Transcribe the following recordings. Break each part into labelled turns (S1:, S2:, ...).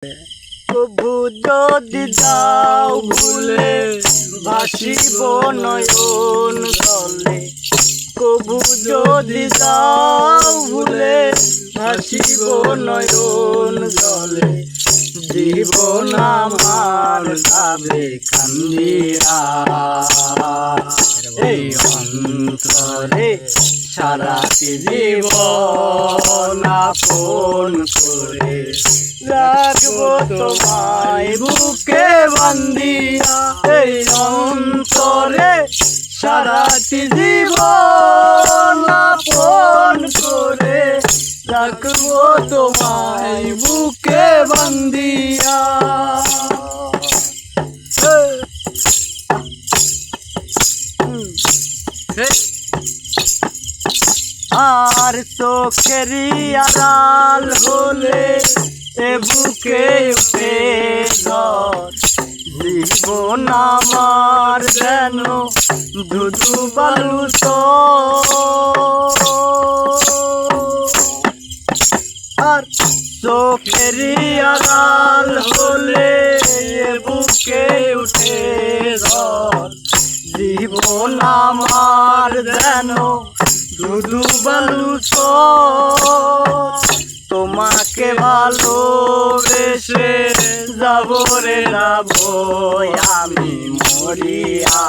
S1: প্রভু যদি যাও ভুলে ভাসিব নয়ন জলে। প্রভু যদি যাও ভুলে ভাসিব নয়ন জলে। জীবন আমার যাবে কান্দিয়া এই অন্তরে সারাটি জীবন আপন করে রাখবো তোমায় বুকে বান্ধিয়া এই অন্তরে সারাটি জীবন আপন করে রাখবো তোমায় বুকে বান্ধিয়া। আর চোখেরই আড়াল হলে এ বুকে উঠে ঝড়। জীবন আমার যেন ধুধু বালু আর চোখেরই আড়াল হলে এ বুকে উঠে ঝড়। জীবন আমার যেন ধুধু বালু তোমাকে ভালোবেসে যাব রে যাব আমি মরিয়া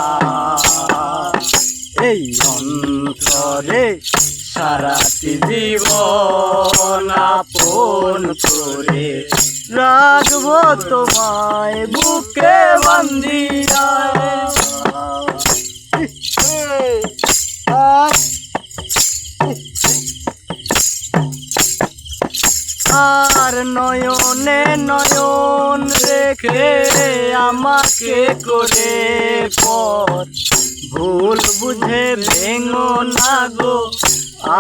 S1: এই অন্তরে সারাটি জীবন আপন করে রাখবো তোমায় বুকে বান্ধিয়া। আর নয়নে নয়ন রেখে আমাকে করে পথ ভুল বুঝে ভেঙো না গো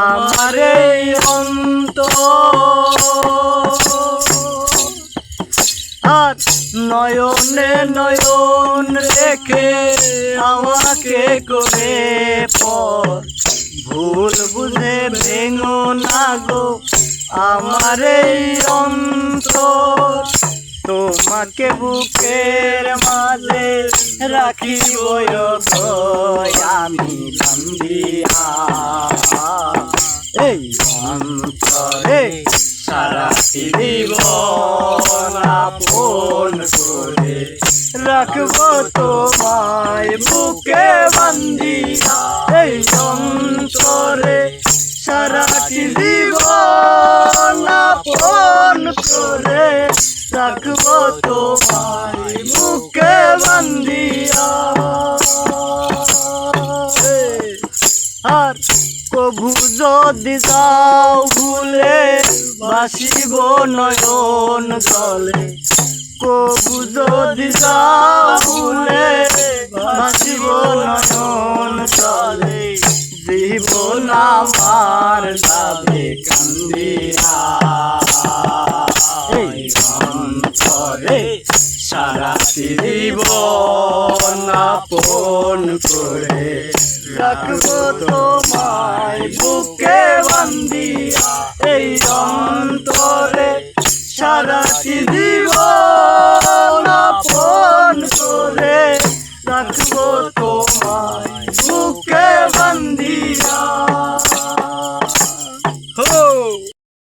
S1: আমার এই অন্তর। আর নয়নে নয়ন রেখে আমাকে করে পথ ভুল বুঝে ভেঙো না গো আমার এই অন্তর। তোমাকে বুকের মাঝে রাখিব আমি বান্ধিয়া এই অন্তরে সারাটি জীবন আপন করে রাখবো তোমায় বুকে বান্ধিয়া এই অন্তরে সারাটি জীবন আপন করে রাখবো তোমায় বুকে বান্ধিয়া। আর প্রভু যদি যাও ভুলে ভাসিব নয়ন জলে। প্রভু যদি যাও ভুলে ভাসিব নয়ন জলে। জীবন আমার যাবে কান্দিয়া এই অন্তরে সারাটি জীবন আপন করে রাখবো তোমায় বুকে বান্ধিয়া এই অন্তরে সারাটি